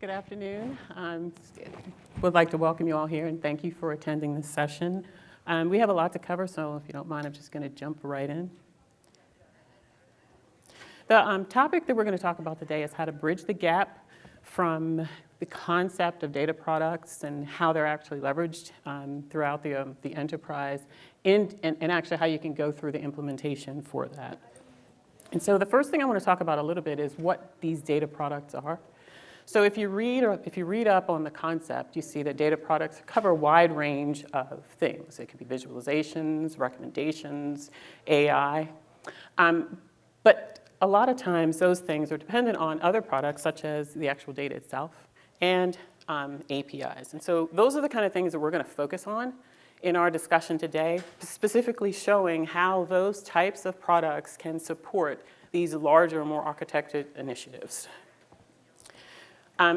Good afternoon. Would like to welcome you all here and thank you for attending this session. We have a lot to cover, so if you don't mind, I'm just going to jump right in. The topic that we're going to talk about today is how to bridge the gap from the concept of data products and how they're actually leveraged throughout the enterprise, and actually how you can go through the implementation for that. And so the first thing I want to talk about a little bit is what these data products are. So if you read up on the concept, you see that data products cover a wide range of things. It could be visualizations, recommendations, AI. But a lot of times those things are dependent on other products such as the actual data itself and APIs. And so those are the kind of things that we're going to focus on in our discussion today, specifically showing how those types of products can support these larger, more architected initiatives.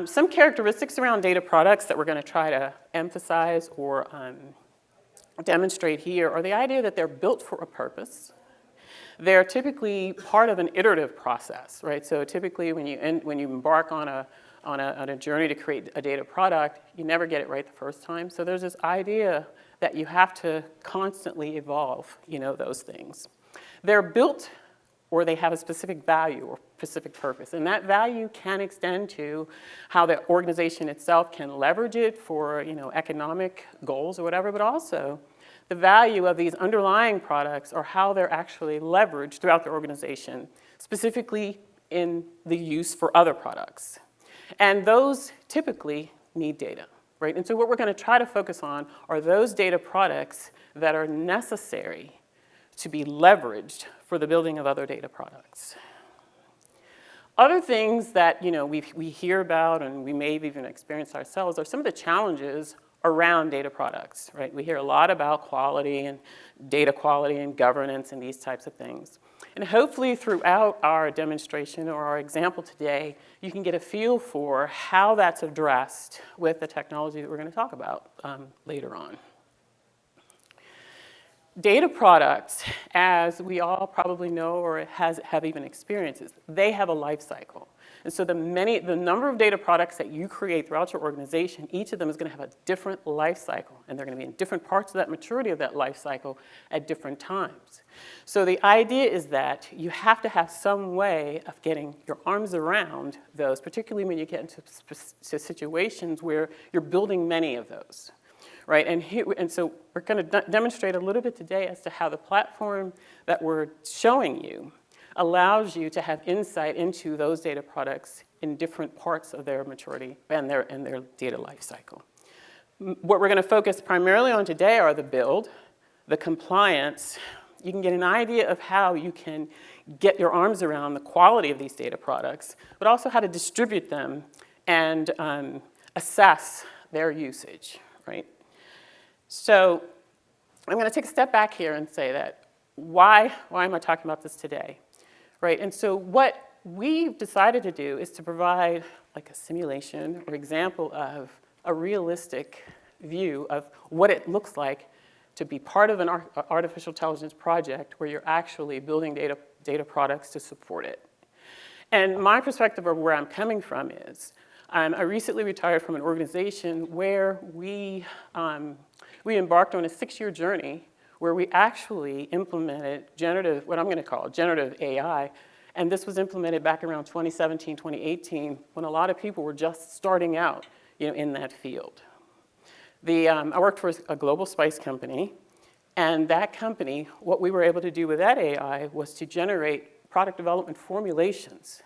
Some characteristics around data products that we're going to try to emphasize or demonstrate here are the idea that they're built for a purpose. They're typically part of an iterative process, right? So typically when you embark on a journey to create a data product, you never get it right the first time. So there's this idea that you have to constantly evolve, those things. They're built or they have a specific value or specific purpose. And that value can extend to how the organization itself can leverage it for, economic goals or whatever, but also the value of these underlying products or how they're actually leveraged throughout the organization, specifically in the use for other products. And those typically need data, right? And so what we're going to try to focus on are those data products that are necessary to be leveraged for the building of other data products. Other things that we hear about and we may have even experienced ourselves are some of the challenges around data products, right? We hear a lot about quality and data quality and governance and these types of things. And hopefully throughout our demonstration or our example today, you can get a feel for how that's addressed with the technology that we're going to talk about later on. Data products, as we all probably know or have even experienced, they have a life cycle. And so the number of data products that you create throughout your organization, each of them is going to have a different life cycle, and they're going to be in different parts of that maturity of that life cycle at different times. So the idea is that you have to have some way of getting your arms around those, particularly when you get into situations where you're building many of those. Right, and so we're going to demonstrate a little bit today as to how the platform that we're showing you allows you to have insight into those data products in different parts of their maturity and their data life cycle. What we're going to focus primarily on today are the build, the compliance. You can get an idea of how you can get your arms around the quality of these data products, but also how to distribute them and assess their usage, right? So I'm going to take a step back here and say that why am I talking about this today, right? And so what we've decided to do is to provide like a simulation or example of a realistic view of what it looks like to be part of an artificial intelligence project where you're actually building data products to support it. And my perspective of where I'm coming from is I recently retired from an organization where we embarked on a 6-year journey where we actually implemented what I'm going to call generative AI. And this was implemented back around 2017, 2018, when a lot of people were just starting out in that field. I worked for a global spice company. And that company, what we were able to do with that AI was to generate product development formulations.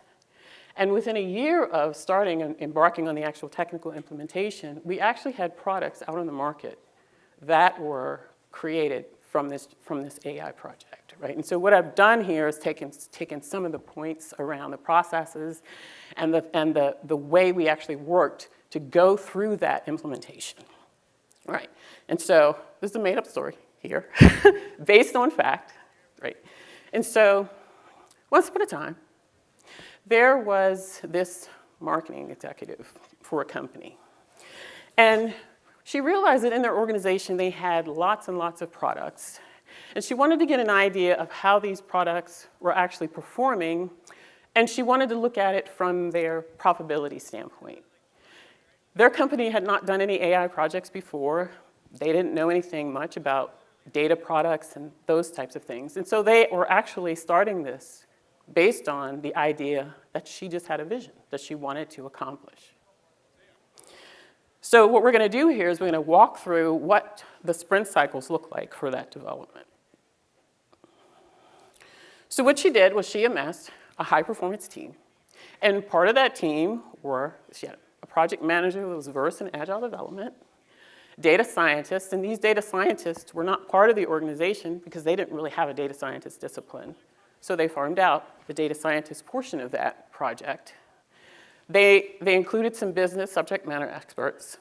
And within a year of starting and embarking on the actual technical implementation, we actually had products out on the market that were created from this AI project, right? And so what I've done here is taken some of the points around the processes and the way we actually worked to go through that implementation, right? And so this is a made-up story here, based on fact, right? And so once upon a time, there was this marketing executive for a company. And she realized that in their organization, they had lots and lots of products. And she wanted to get an idea of how these products were actually performing. And she wanted to look at it from their profitability standpoint. Their company had not done any AI projects before. They didn't know anything much about data products and those types of things. And so they were actually starting this based on the idea that she just had a vision that she wanted to accomplish. So what we're going to do here is we're going to walk through what the sprint cycles look like for that development. So what she did was she amassed a high-performance team. And part of that team she had a project manager who was versed in agile development, data scientists, and these data scientists were not part of the organization because they didn't really have a data scientist discipline. So they farmed out the data scientist portion of that project. They included some business subject matter experts,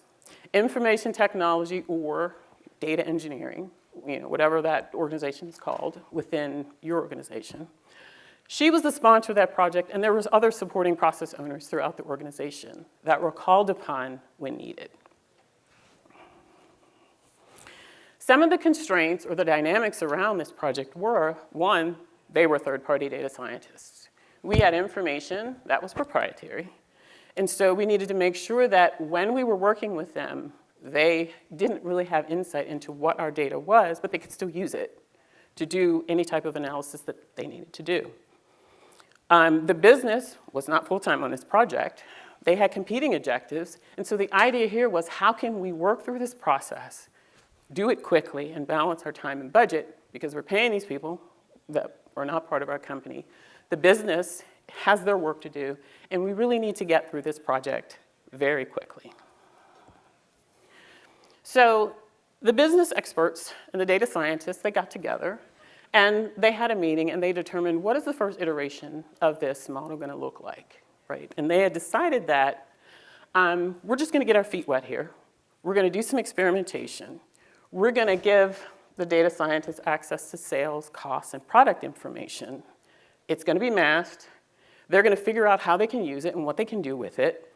information technology or data engineering, whatever that organization is called within your organization. She was the sponsor of that project, and there was other supporting process owners throughout the organization that were called upon when needed. Some of the constraints or the dynamics around this project were, one, they were third-party data scientists. We had information that was proprietary, and so we needed to make sure that when we were working with them, they didn't really have insight into what our data was, but they could still use it to do any type of analysis that they needed to do. The business was not full-time on this project. They had competing objectives, and so the idea here was how can we work through this process, do it quickly, and balance our time and budget, because we're paying these people that are not part of our company. The business has their work to do, and we really need to get through this project very quickly. So the business experts and the data scientists, they got together, and they had a meeting, and they determined what is the first iteration of this model going to look like, right? And they had decided that we're just going to get our feet wet here. We're going to do some experimentation. We're going to give the data scientists access to sales, costs, and product information. It's going to be masked. They're going to figure out how they can use it and what they can do with it.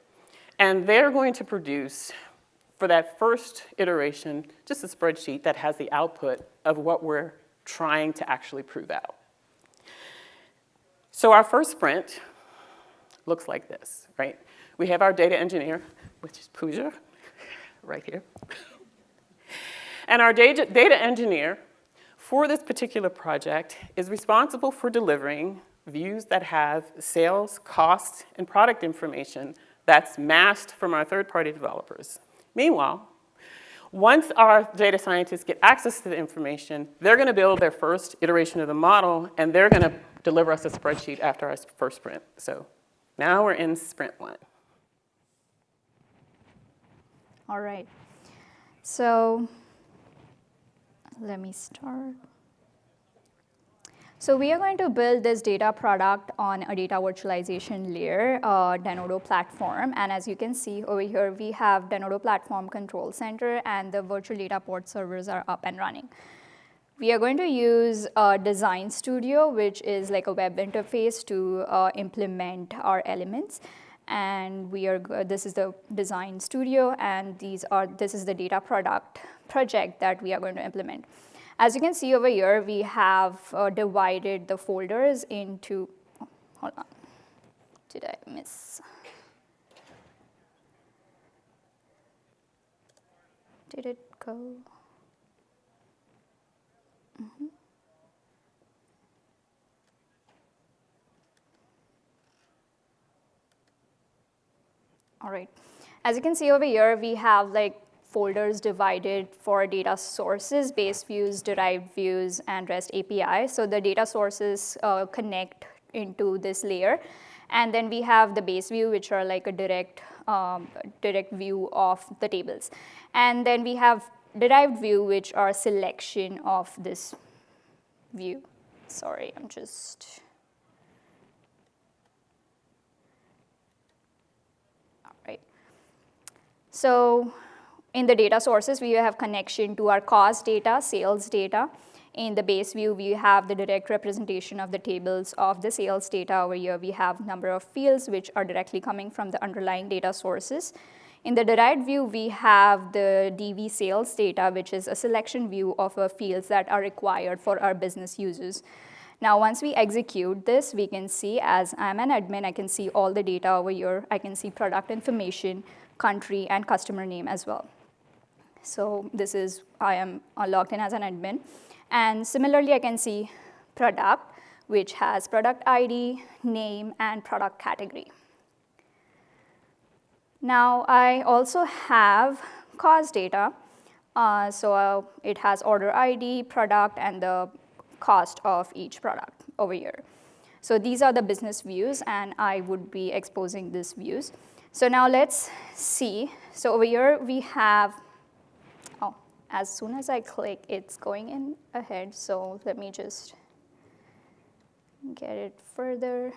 And they're going to produce, for that first iteration, just a spreadsheet that has the output of what we're trying to actually prove out. So our first sprint looks like this, right? We have our data engineer, which is Pooja, right here. And our data engineer for this particular project is responsible for delivering views that have sales, cost, and product information that's masked from our third-party developers. Meanwhile, once our data scientists get access to the information, they're going to build their first iteration of the model, and they're going to deliver us a spreadsheet after our first sprint. So now we're in sprint 1. All right. So let me start. So we are going to build this data product on a data virtualization layer, Denodo platform. And as you can see over here, we have Denodo platform control center, and the virtual data port servers are up and running. We are going to use Design Studio, which is like a web interface to implement our elements. And this is the Design Studio, and this is the data product project that we are going to implement. As you can see over here, we have divided the folders into, hold on, did I miss? Did it go? Mm-hmm. All right. As you can see over here, we have like folders divided for data sources, base views, derived views, and REST API. So the data sources connect into this layer. And then we have the base view, which are like a direct view of the tables. And then we have derived view, which are selection of this view. Sorry, I'm just... All right. So in the data sources, we have connection to our cost data, sales data. In the base view, we have the direct representation of the tables of the sales data. Over here, we have number of fields which are directly coming from the underlying data sources. In the derived view, we have the DV sales data, which is a selection view of fields that are required for our business users. Now, once we execute this, we can see, as I'm an admin, I can see all the data over here. I can see product information, country, and customer name as well. So this is, I am logged in as an admin. And similarly, I can see product, which has product ID, name, and product category. Now, I also have cost data. So it has order ID, product, and the cost of each product over here. So these are the business views, and I would be exposing these views. So now let's see. So over here we have, oh, as soon as I click, it's going in ahead. So let me just get it further.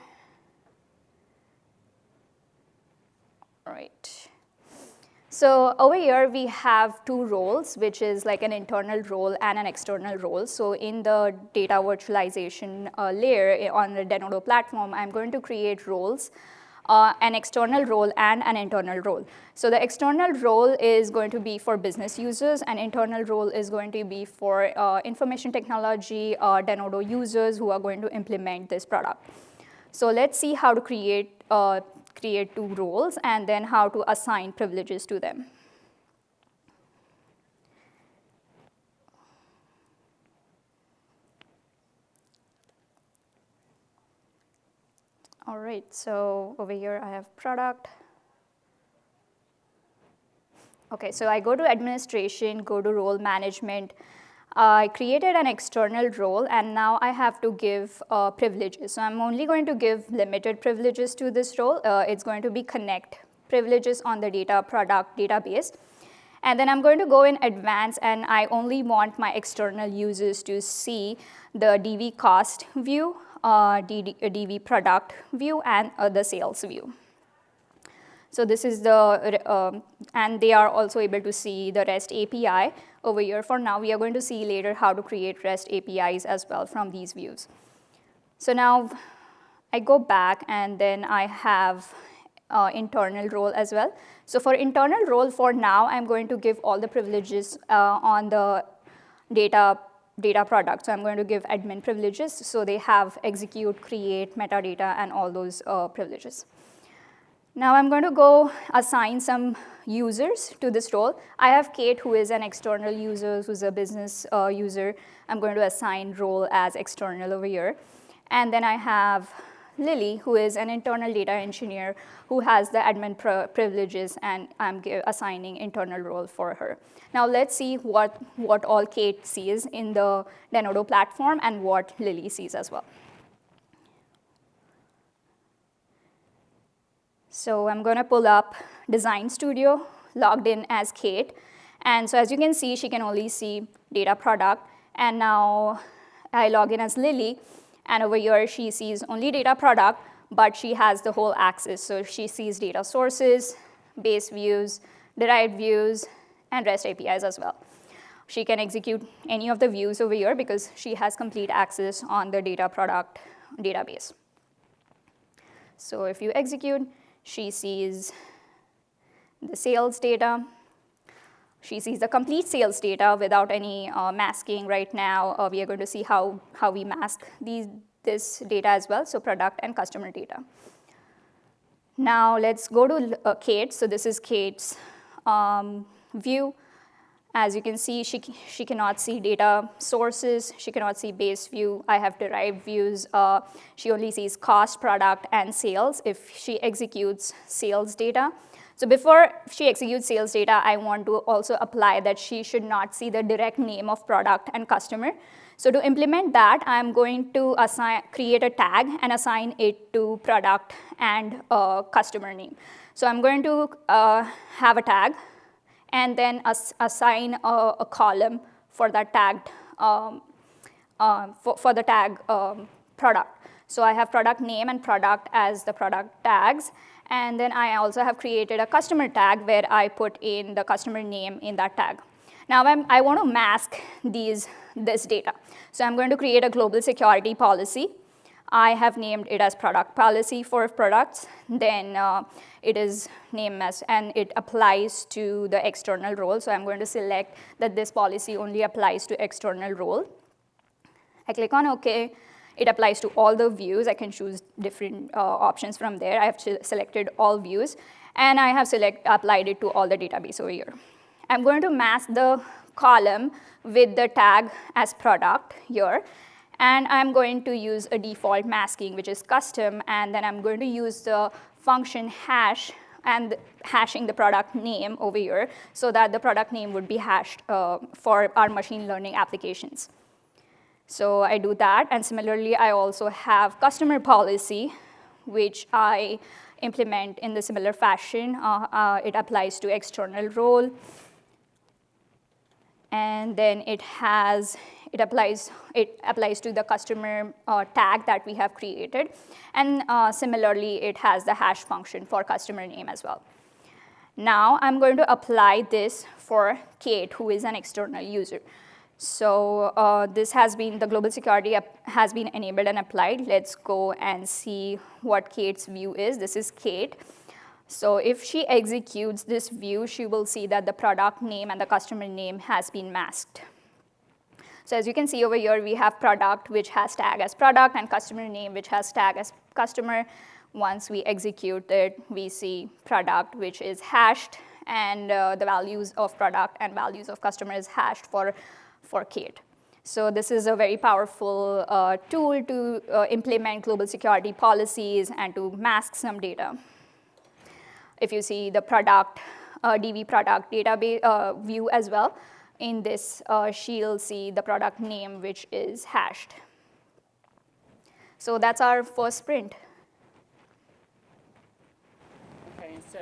All right. So over here we have two roles, which is like an internal role and an external role. So in the data virtualization layer on the Denodo platform, I'm going to create roles, an external role and an internal role. So the external role is going to be for business users, and internal role is going to be for information technology Denodo users who are going to implement this product. So let's see how to create two roles and then how to assign privileges to them. All right, so over here I have product. Okay, so I go to administration, go to role management. I created an external role, and now I have to give privileges. So I'm only going to give limited privileges to this role. It's going to be connect privileges on the data product database. And then I'm going to go in advance, and I only want my external users to see the DV cost view, DV product view, and the sales view. So this is the, and they are also able to see the REST API over here. For now, we are going to see later how to create REST APIs as well from these views. So now I go back, and then I have internal role as well. So for internal role, for now, I'm going to give all the privileges on the data product. So I'm going to give admin privileges. So they have execute, create, metadata, and all those privileges. Now I'm going to go assign some users to this role. I have Kate, who is an external user, who's a business user. I'm going to assign role as external over here. And then I have Lily, who is an internal data engineer, who has the admin privileges, and I'm assigning internal role for her. Now let's see what all Kate sees in the Denodo platform and what Lily sees as well. So I'm going to pull up Design Studio, logged in as Kate. And so as you can see, she can only see data product. And now I log in as Lily. And over here, she sees only data product, but she has the whole axis. So she sees data sources, base views, derived views, and REST APIs as well. She can execute any of the views over here because she has complete access on the data product database. So if you execute, she sees the sales data. She sees the complete sales data without any masking right now. We are going to see how we mask this data as well, so product and customer data. Now let's go to Kate. So this is Kate's view. As you can see, she cannot see data sources. She cannot see base view. I have derived views. She only sees cost, product, and sales if she executes sales data. So before she executes sales data, I want to also apply that she should not see the direct name of product and customer. So to implement that, I'm going to create a tag and assign it to product and customer name. So I'm going to have a tag and then assign a column for that tagged, for the tag product. So I have product name and product as the product tags. And then I also have created a customer tag where I put in the customer name in that tag. Now I want to mask this data. So I'm going to create a global security policy. I have named it as product policy for products. Then it is named as, and it applies to the external role. So I'm going to select that this policy only applies to external role. I click on OK. It applies to all the views. I can choose different options from there. I have selected all views, and I have applied it to all the database over here. I'm going to mask the column with the tag as product here, and I'm going to use a default masking, which is custom, and then I'm going to use the function hash and hashing the product name over here so that the product name would be hashed for our machine learning applications. So I do that, and similarly, I also have customer policy, which I implement in the similar fashion. It applies to external role, and then it applies to the customer tag that we have created, and similarly, it has the hash function for customer name as well. Now I'm going to apply this for Kate, who is an external user. So the global security has been enabled and applied. Let's go and see what Kate's view is. This is Kate. So if she executes this view, she will see that the product name and the customer name has been masked. So as you can see over here, we have product, which has tag as product, and customer name, which has tag as customer. Once we execute it, we see product, which is hashed, and the values of product and values of customer is hashed for Kate. So this is a very powerful tool to implement global security policies and to mask some data. If you see the product, DV product database view as well, in this, she'll see the product name, which is hashed. So that's our first sprint. Okay, so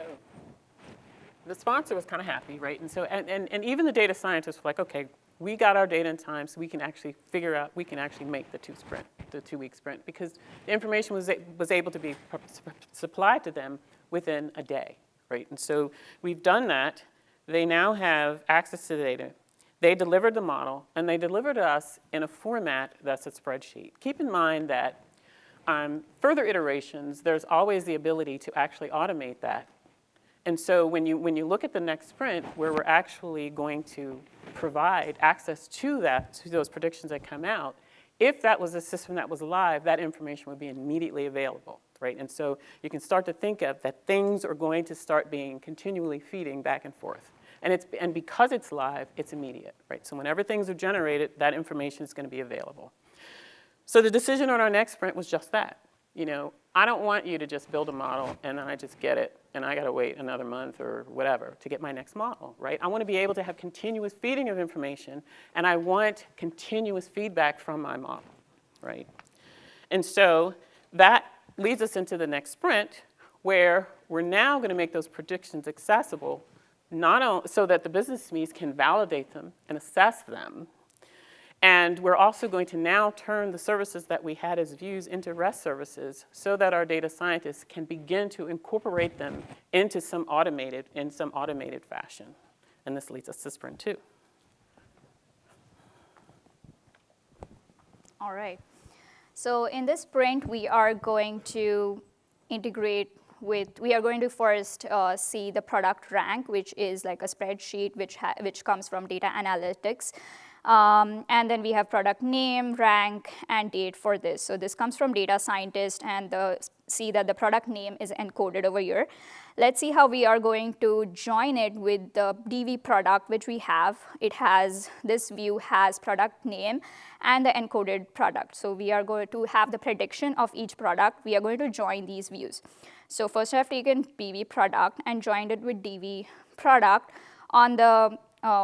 the sponsor was kind of happy, right? And so, and even the data scientists were like, okay, we got our data in time, so we can actually figure out, we can actually make the 2-week sprint, because the information was able to be supplied to them within a day, right? And so we've done that. They now have access to the data. They delivered the model, and they delivered to us in a format that's a spreadsheet. Keep in mind that further iterations, there's always the ability to actually automate that. And so when you look at the next sprint, where we're actually going to provide access to those predictions that come out, if that was a system that was live, that information would be immediately available, right? And so you can start to think of that things are going to start being continually feeding back and forth. And because it's live, it's immediate, right? So whenever things are generated, that information is going to be available. So the decision on our next sprint was just that. I don't want you to just build a model and then I just get it and I got to wait another month or whatever to get my next model, right? I want to be able to have continuous feeding of information, and I want continuous feedback from my model, right? And so that leads us into the next sprint, where we're now going to make those predictions accessible, not only so that the business SMEs can validate them and assess them. And we're also going to now turn the services that we had as views into REST services so that our data scientists can begin to incorporate them into some automated fashion. And this leads us to sprint 2. All right. So in this sprint, we are going to we are going to first see the product rank, which is like a spreadsheet which comes from data analytics. And then we have product name, rank, and date for this. So this comes from data scientist, and see that the product name is encoded over here. Let's see how we are going to join it with the DV product, which we have. This view has product name and the encoded product. So we are going to have the prediction of each product. We are going to join these views. So first I have taken PV product and joined it with DV product on the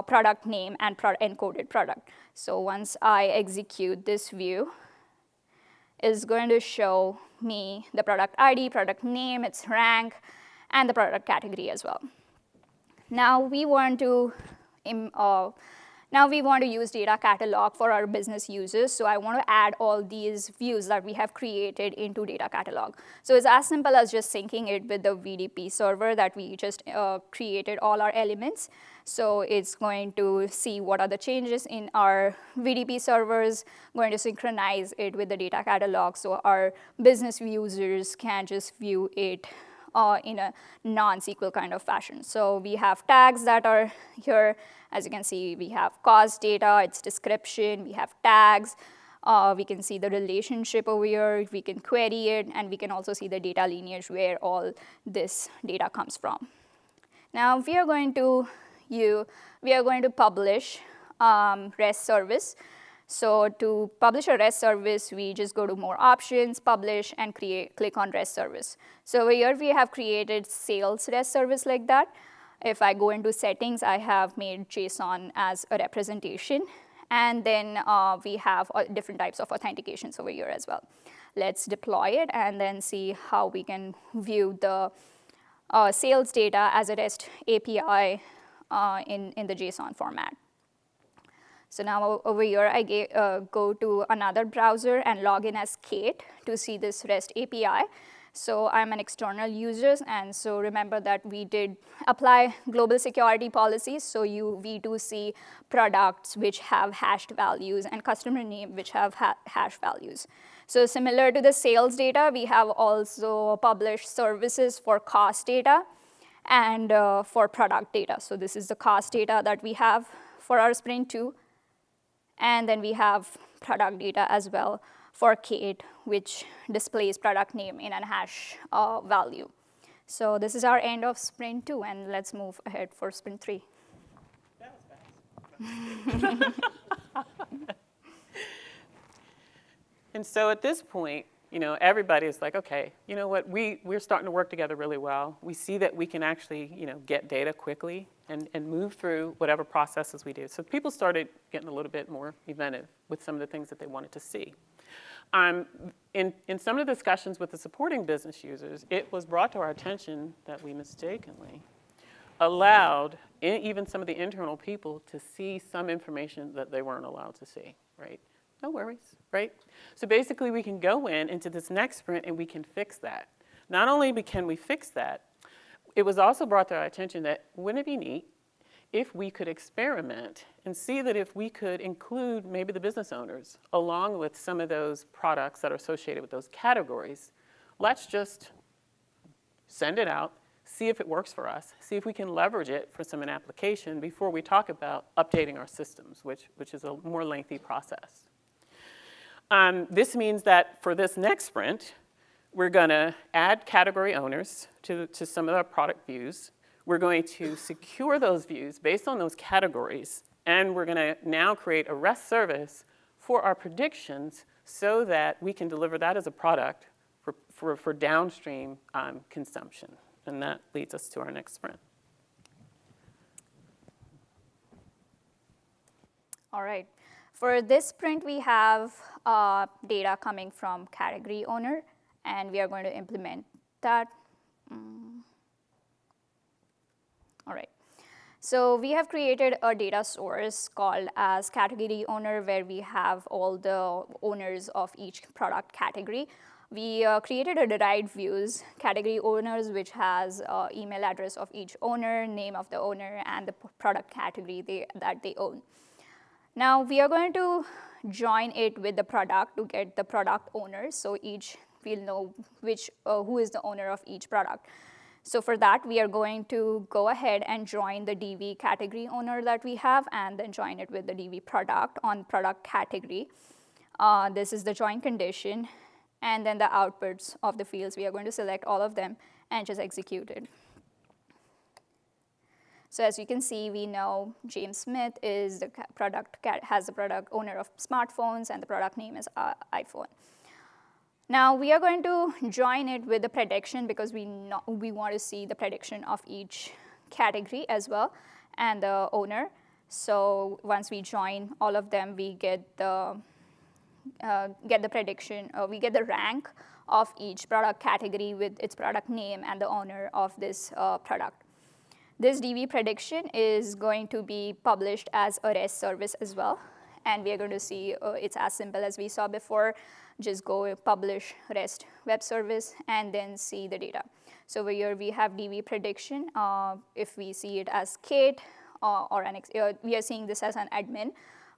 product name and encoded product. So once I execute this view, it's going to show me the product ID, product name, its rank, and the product category as well. Now we want to use data catalog for our business users. So I want to add all these views that we have created into data catalog. So it's as simple as just syncing it with the VDP server that we just created all our elements. So it's going to see what are the changes in our VDP servers, going to synchronize it with the data catalog so our business users can just view it in a non-SQL kind of fashion. So we have tags that are here. As you can see, we have cost data, its description, we have tags, We can see the relationship over here, we can query it, and we can also see the data lineage where all this data comes from. Now we are going to publish REST service. So to publish a REST service, we just go to more options, publish, and click on REST service. So over here we have created sales REST service like that. If I go into settings, I have made JSON as a representation. And then we have different types of authentications over here as well. Let's deploy it and then see how we can view the sales data as a REST API in the JSON format. So now over here, I go to another browser and log in as Kate to see this REST API. So I'm an external user, and so remember that we did apply global security policies. So we do see products which have hashed values and customer name which have hash values. So similar to the sales data, we have also published services for cost data and for product data. So this is the cost data that we have for our Sprint 2. And then we have product data as well for Kate, which displays product name in a hash value. So this is our end of Sprint 2, and let's move ahead for Sprint 3. That was fast. And so at this point, everybody is like, okay, you know what, we're starting to work together really well. We see that we can actually, get data quickly and move through whatever processes we do. So people started getting a little bit more inventive with some of the things that they wanted to see. In some of the discussions with the supporting business users, it was brought to our attention that we mistakenly allowed even some of the internal people to see some information that they weren't allowed to see, right? No worries, right? So basically we can go into this next sprint and we can fix that. Not only can we fix that, it was also brought to our attention that wouldn't it be neat if we could experiment and see that if we could include maybe the business owners along with some of those products that are associated with those categories. Let's just send it out, see if it works for us, see if we can leverage it for an application before we talk about updating our systems, which is a more lengthy process. This means that for this next sprint, we're going to add category owners to some of our product views. We're going to secure those views based on those categories, and we're going to now create a REST service for our predictions so that we can deliver that as a product for downstream consumption. And that leads us to our next sprint. All right. For this sprint, we have data coming from category owner, and we are going to implement that. All right. So we have created a data source called as category owner, where we have all the owners of each product category. We created a derived views, category owners, which has email address of each owner, name of the owner, and the product category that they own. Now we are going to join it with the product to get the product owners, so each we'll know who is the owner of each product. So for that, we are going to go ahead and join the DV category owner that we have, and then join it with the DV product on product category. This is the join condition, and then the outputs of the fields. We are going to select all of them and just execute it. So as you can see, we know James Smith is the has the product owner of smartphones, and the product name is iPhone. Now we are going to join it with the prediction because we want to see the prediction of each category as well and the owner. So once we join all of them, we get the prediction, we get the rank of each product category with its product name and the owner of this product. This DV prediction is going to be published as a REST service as well. And we are going to see it's as simple as we saw before. Just go publish REST web service and then see the data. So over here we have DV prediction. If we see it as Kate or we are seeing this as an admin,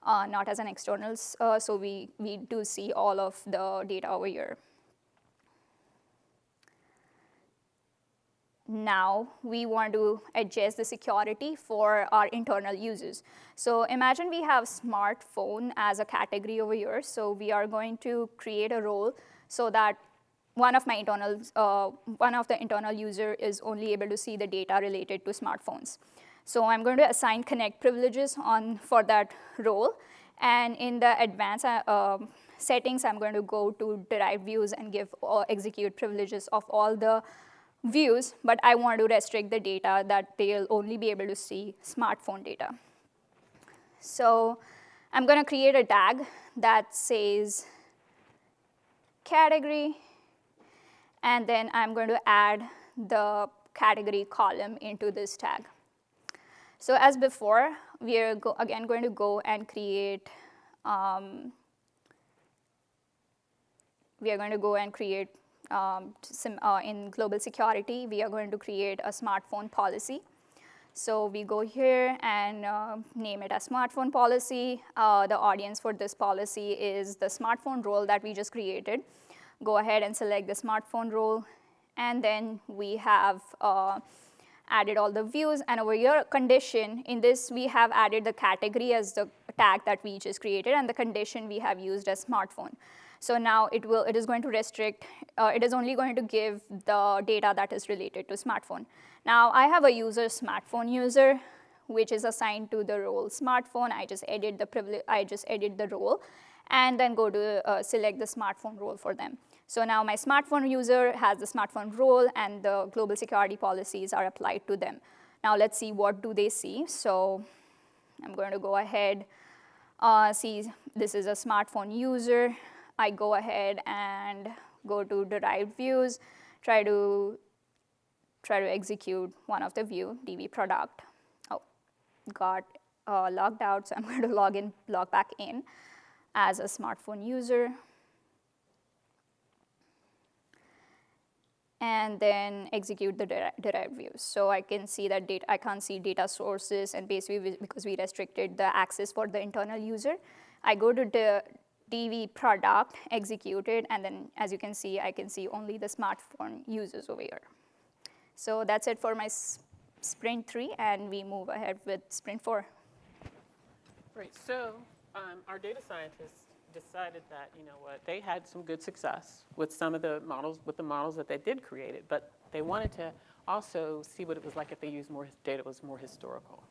not as an external. So we do see all of the data over here. now we want to adjust the security for our internal users. So imagine we have smartphone as a category over here. So we are going to create a role so that one of the internal user is only able to see the data related to smartphones. So I'm going to assign connect privileges for that role. And in the advanced settings, I'm going to go to derived views and give execute privileges of all the views, but I want to restrict the data that they'll only be able to see smartphone data. So I'm going to create a tag that says category, and then I'm going to add the category column into this tag. So as before, we are again going to go and create in global security, we are going to create a smartphone policy. So we go here and name it as smartphone policy. The audience for this policy is the smartphone role that we just created. Go ahead and select the smartphone role. And then we have added all the views. And over here, condition, in this we have added the category as the tag that we just created, and the condition we have used as smartphone. So now it is going to restrict, it is only going to give the data that is related to smartphone. Now I have a user, smartphone user, which is assigned to the role smartphone. I just edit the role, and then go to select the smartphone role for them. So now my smartphone user has the smartphone role, and the global security policies are applied to them. Now let's see what do they see. So I'm going to go ahead, see this is a smartphone user. I go ahead and go to derived views, try to execute one of the view, DB product. Oh, got logged out, so I'm going to log back in as a smartphone user. And then execute the derived views. So I can see that I can't see data sources, and basically because we restricted the access for the internal user. I go to the DV product, execute it, and then as you can see, I can see only the smartphone users over here. So that's it for my sprint 3, and we move ahead with sprint 4. Right, so our data scientists decided that, you know what, they had some good success with some of the models, that they did create, but they wanted to also see what it was like if they used more data, was more historical.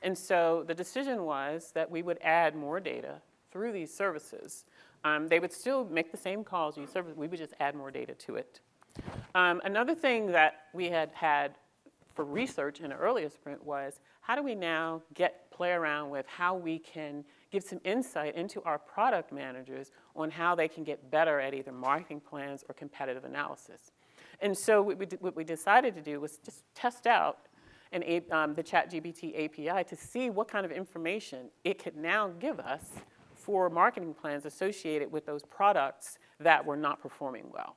And so the decision was that we would add more data through these services. They would still make the same calls, we would just add more data to it. Another thing that we had for research in an earlier sprint was, how do we now play around with how we can give some insight into our product managers on how they can get better at either marketing plans or competitive analysis. And so what we decided to do was just test out the ChatGPT API to see what kind of information it could now give us for marketing plans associated with those products that were not performing well.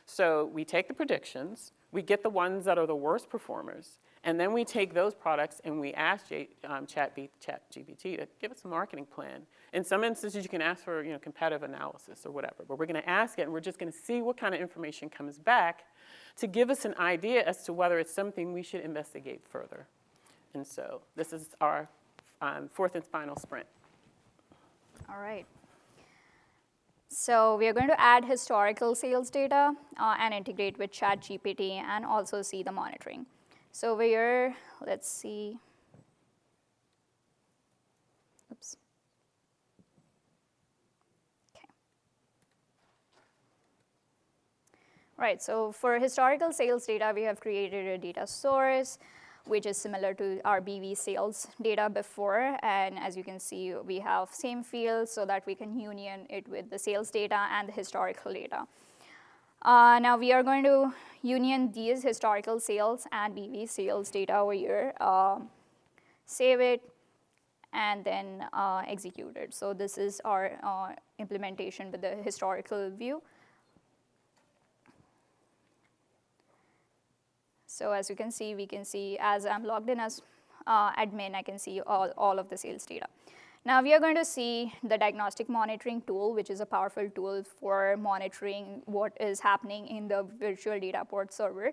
So we take the predictions, we get the ones that are the worst performers, and then we take those products and we ask ChatGPT to give us a marketing plan. In some instances, you can ask for competitive analysis or whatever, but we're going to ask it, and we're just going to see what kind of information comes back to give us an idea as to whether it's something we should investigate further. And so this is our fourth and final sprint. All right. So we are going to add historical sales data and integrate with ChatGPT and also see the monitoring. So over here, let's see. Oops. Okay. Right, so for historical sales data, we have created a data source, which is similar to our BV sales data before. And as you can see, we have same fields so that we can union it with the sales data and the historical data. Now we are going to union these historical sales and BV sales data over here, save it, and then execute it. So this is our implementation with the historical view. So as you can see, we can see as I'm logged in as admin, I can see all of the sales data. Now we are going to see the diagnostic monitoring tool, which is a powerful tool for monitoring what is happening in the virtual data port server.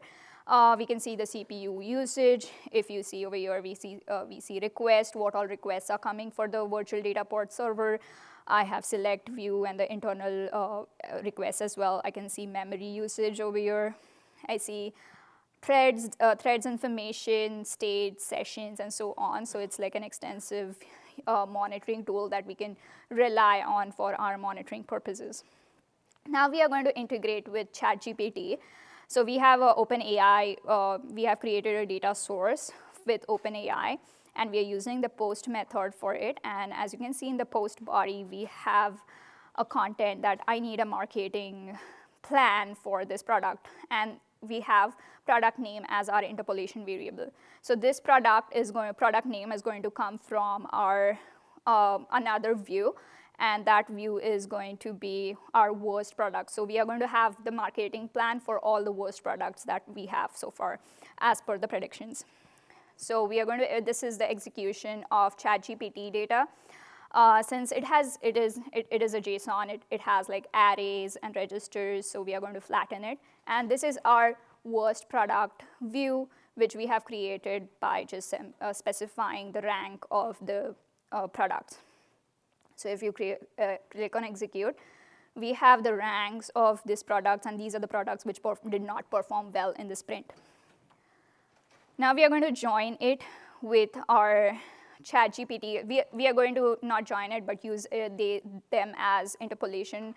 We can see the CPU usage. If you see over here, we see request, what all requests are coming for the virtual data port server. I have select, view, and the internal requests as well. I can see memory usage over here. I see threads information, state, sessions, and so on. So it's like an extensive monitoring tool that we can rely on for our monitoring purposes. Now we are going to integrate with ChatGPT. So we have OpenAI, we have created a data source with OpenAI, and we are using the post method for it. And as you can see in the post body, we have a content that I need a marketing plan for this product. And we have product name as our interpolation variable. So this product name is going to come from our another view, and that view is going to be our worst product. So we are going to have the marketing plan for all the worst products that we have so far as per the predictions. So we are going to, this is the execution of ChatGPT data. Since it is a JSON, it has like arrays and registers, so we are going to flatten it. And this is our worst product view, which we have created by just specifying the rank of the products. So if you click on execute, we have the ranks of these products, and these are the products which did not perform well in the sprint. Now we are going to join it with our ChatGPT. We are going to not join it, but use them as interpolation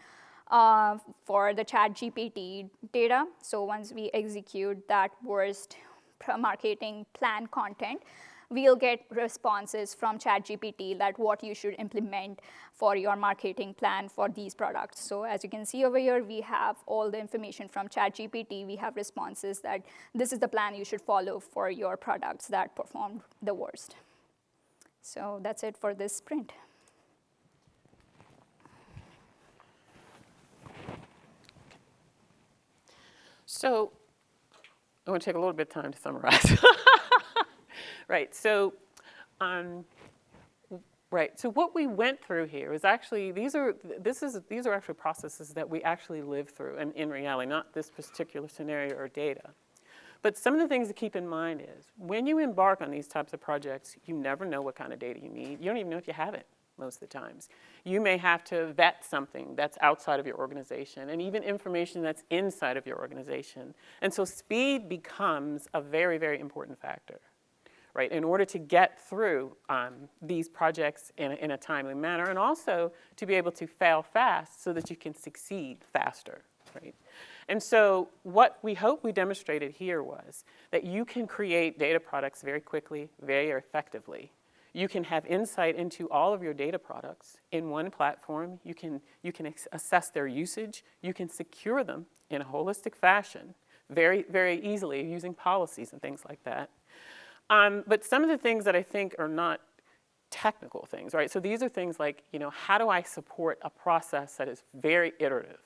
for the ChatGPT data. So once we execute that worst marketing plan content, we'll get responses from ChatGPT that what you should implement for your marketing plan for these products. So as you can see over here, we have all the information from ChatGPT. We have responses that this is the plan you should follow for your products that performed the worst. So that's it for this sprint. So I want to take a little bit of time to summarize. Right. So, So what we went through here is actually these are actually processes that we actually live through, and in reality, not this particular scenario or data. But some of the things to keep in mind is when you embark on these types of projects, you never know what kind of data you need. You don't even know if you have it most of the times. You may have to vet something that's outside of your organization, and even information that's inside of your organization. And so speed becomes a very, very important factor, right, in order to get through these projects in a timely manner, and also to be able to fail fast so that you can succeed faster, right? And so what we hope we demonstrated here was that you can create data products very quickly, very effectively. You can have insight into all of your data products in one platform. You can assess their usage. You can secure them in a holistic fashion very, very easily using policies and things like that. But some of the things that I think are not technical things, right? So these are things like, how do I support a process that is very iterative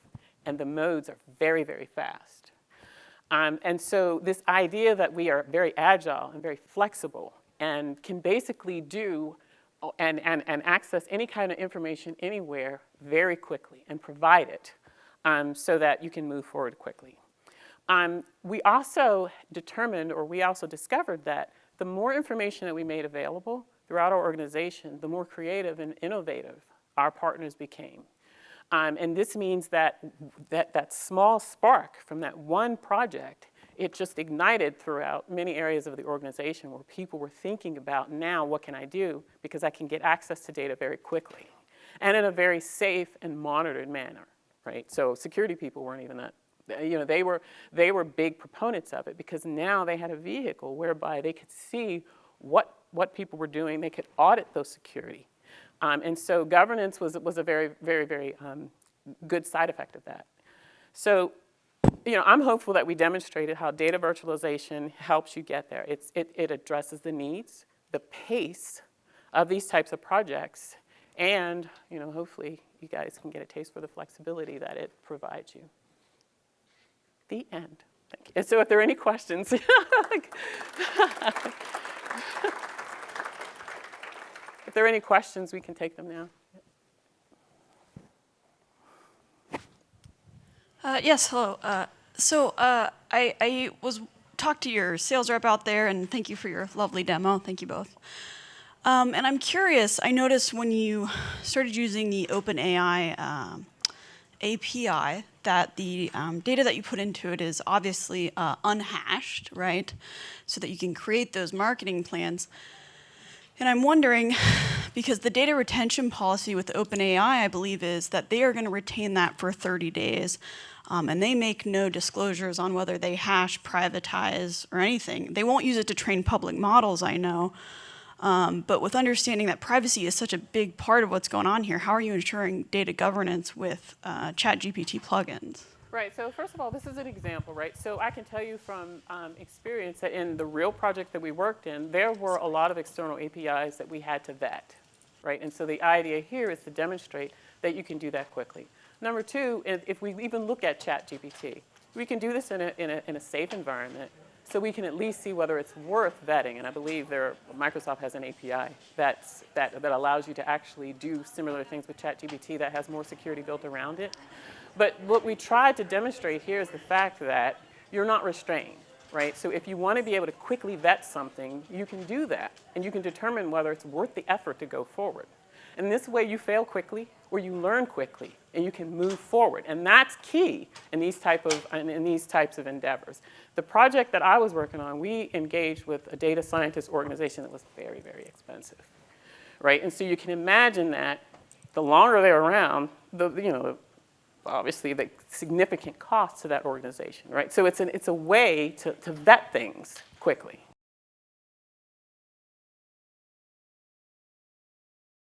and the modes are very, very fast? And so this idea that we are very agile and very flexible and can basically do and access any kind of information anywhere very quickly and provide it so that you can move forward quickly. We also discovered that the more information that we made available throughout our organization, the more creative and innovative our partners became. And this means that small spark from that one project, it just ignited throughout many areas of the organization where people were thinking about, now what can I do? Because I can get access to data very quickly and in a very safe and monitored manner, right? So security people weren't even that, they were big proponents of it because now they had a vehicle whereby they could see what people were doing. They could audit those security. And so governance was a very, very, very good side effect of that. So, I'm hopeful that we demonstrated how data virtualization helps you get there. It addresses the needs, the pace of these types of projects, and hopefully you guys can get a taste for the flexibility that it provides you. The end. Thank you. And so if there are any questions. there are any questions, we can take them now. Yes, hello. I was talked to your sales rep out there, and thank you for your lovely demo. Thank you both. And I'm curious, I noticed when you started using the OpenAI API that the data that you put into it is obviously unhashed, right? So that you can create those marketing plans. And I'm wondering, because the data retention policy with OpenAI, I believe, is that they are going to retain that for 30 days. And they make no disclosures on whether they hash, privatize, or anything. They won't use it to train public models, I know. But with understanding that privacy is such a big part of what's going on here, how are you ensuring data governance with ChatGPT plugins? Right, so first of all, this is an example, right? So I can tell you from experience that in the real project that we worked in, there were a lot of external APIs that we had to vet, right? And so the idea here is to demonstrate that you can do that quickly. Number two, if we even look at ChatGPT, we can do this in a safe environment, so we can at least see whether it's worth vetting. And I believe Microsoft has an API that allows you to actually do similar things with ChatGPT that has more security built around it. But what we tried to demonstrate here is the fact that you're not restrained, right? So if you want to be able to quickly vet something, you can do that. And you can determine whether it's worth the effort to go forward. And this way you fail quickly or you learn quickly and you can move forward. And that's key in these types of endeavors. The project that I was working on, we engaged with a data scientist organization that was very, very expensive, right? And so you can imagine that the longer they're around, obviously the significant cost to that organization, right? So it's a way to vet things quickly.